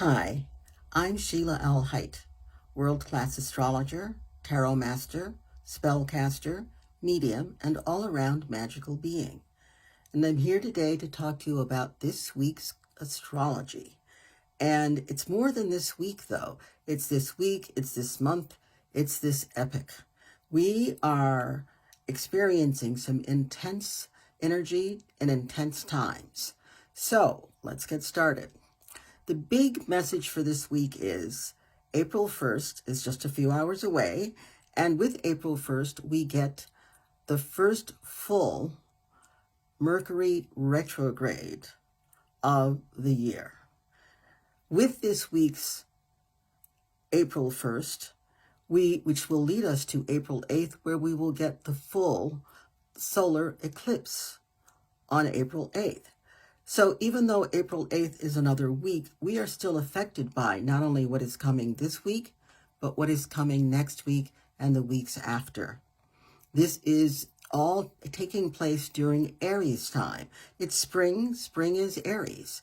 Hi, I'm Sheilaa Hite, world-class astrologer, tarot master, spellcaster, medium, and all-around magical being. And I'm here today to talk to you about this week's astrology. And it's more than this week, though. It's this week, it's this month, it's this epoch. We are experiencing some intense energy and intense times. So let's get started. The big message for this week is April 1st is just a few hours away, and with April 1st, we get the first full Mercury retrograde of the year. With this week's April 1st, which will lead us to April 8th, where we will get the full solar eclipse on April 8th. So even though April 8th is another week, we are still affected by not only what is coming this week, but what is coming next week and the weeks after. This is all taking place during Aries time. It's spring. Spring is Aries.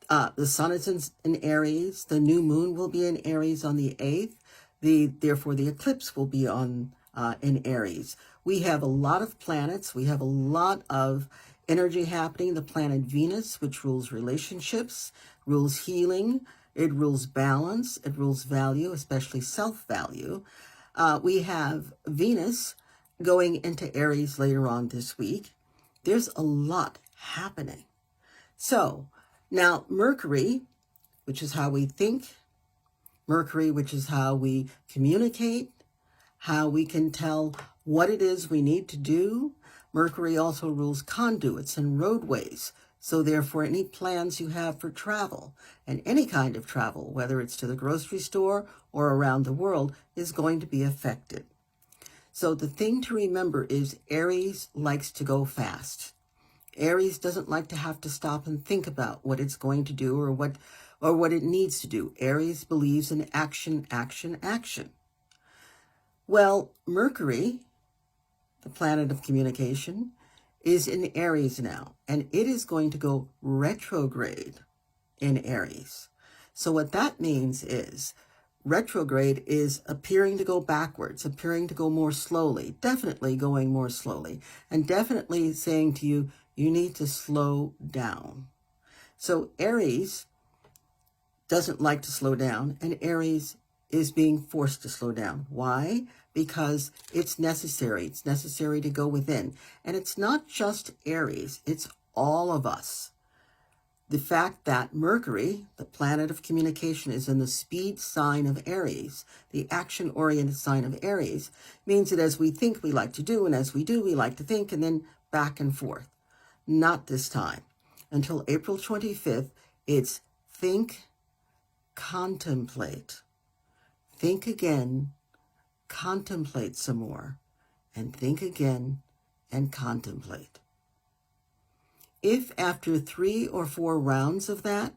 The sun is in Aries. The new moon will be in Aries on the 8th. Therefore, the eclipse will be in Aries. We have a lot of planets. We have a lot of energy happening. The planet Venus, which rules relationships, rules healing, it rules balance, it rules value, especially self-value. We have Venus going into Aries later on this week. There's a lot happening. So now Mercury, which is how we think, Mercury, which is how we communicate, how we can tell what it is we need to do. Mercury also rules conduits and roadways. So therefore, any plans you have for travel and any kind of travel, whether it's to the grocery store or around the world, is going to be affected. So the thing to remember is Aries likes to go fast. Aries doesn't like to have to stop and think about what it's going to do or what it needs to do. Aries believes in action, action, action. Well, Mercury, the planet of communication, is in Aries now, and it is going to go retrograde in Aries. So what that means is retrograde is appearing to go backwards, appearing to go more slowly, definitely going more slowly, and definitely saying to you, you need to slow down. So Aries doesn't like to slow down, and Aries is being forced to slow down. Why? Because it's necessary. It's necessary to go within. And it's not just Aries, it's all of us. The fact that Mercury, the planet of communication, is in the speed sign of Aries, the action-oriented sign of Aries, means that as we think, we like to do, and as we do, we like to think, and then back and forth. Not this time. Until April 25th, it's think, contemplate. Think again, contemplate some more, and think again and contemplate. If after 3 or 4 rounds of that,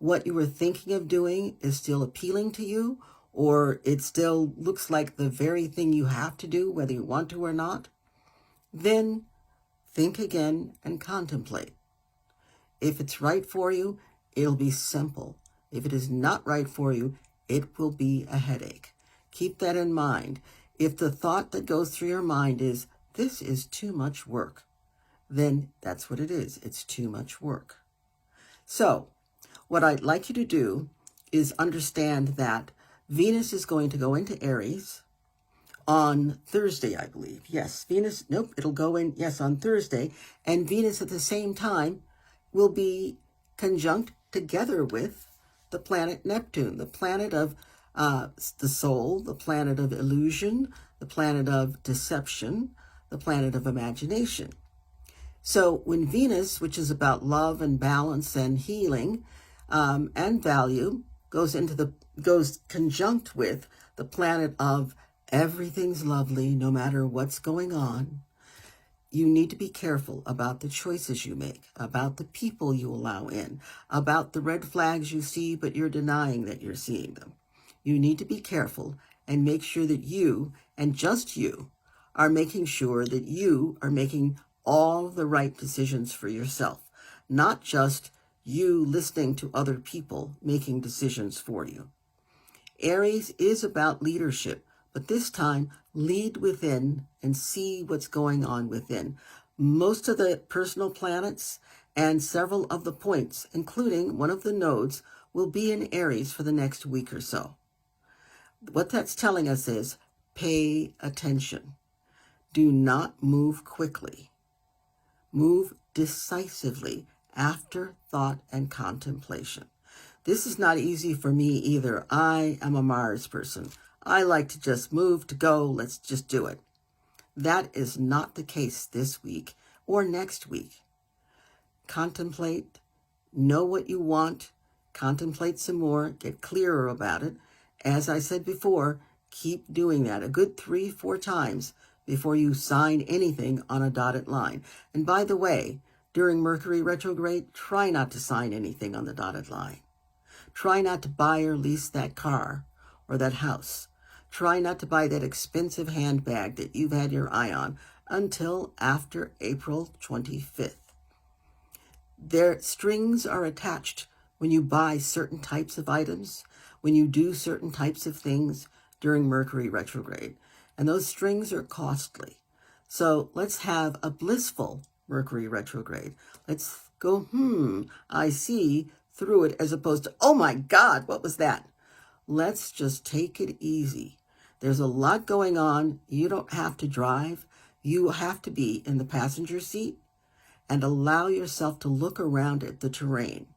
what you were thinking of doing is still appealing to you, or it still looks like the very thing you have to do, whether you want to or not, then think again and contemplate. If it's right for you, it'll be simple. If it is not right for you, it will be a headache. Keep that in mind. If the thought that goes through your mind is, this is too much work, then that's what it is. It's too much work. So what I'd like you to do is understand that Venus is going to go into Aries on Thursday, I believe. Yes, Venus, nope, it'll go in, yes, on Thursday. And Venus at the same time will be conjunct together with the planet Neptune, the planet of the soul, the planet of illusion, the planet of deception, the planet of imagination. So when Venus, which is about love and balance and healing and value, goes conjunct with the planet of everything's lovely, no matter what's going on, you need to be careful about the choices you make, about the people you allow in, about the red flags you see, but you're denying that you're seeing them. You need to be careful and make sure that you, and just you, are making sure that you are making all the right decisions for yourself, not just you listening to other people making decisions for you. Aries is about leadership, but this time lead within and see what's going on within. Most of the personal planets and several of the points, including one of the nodes, will be in Aries for the next week or so. What that's telling us is pay attention. Do not move quickly. Move decisively after thought and contemplation. This is not easy for me either. I am a Mars person. I like to just move, to go, let's just do it. That is not the case this week or next week. Contemplate, know what you want, contemplate some more, get clearer about it. As I said before, keep doing that a good 3-4 times before you sign anything on a dotted line. And by the way, during Mercury retrograde, try not to sign anything on the dotted line. Try not to buy or lease that car or that house. Try not to buy that expensive handbag that you've had your eye on until after April 25th. Their strings are attached when you buy certain types of items, when you do certain types of things during Mercury retrograde. And those strings are costly. So let's have a blissful Mercury retrograde. Let's go, I see through it, as opposed to, oh my God, what was that? Let's just take it easy. There's a lot going on. You don't have to drive. You have to be in the passenger seat and allow yourself to look around at the terrain.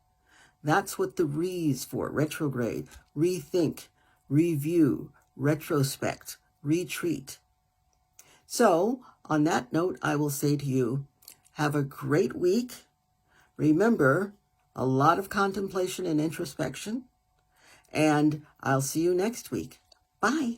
That's what the re's for, retrograde, rethink, review, retrospect, retreat. So, on that note, I will say to you, have a great week. Remember, a lot of contemplation and introspection, and I'll see you next week. Bye.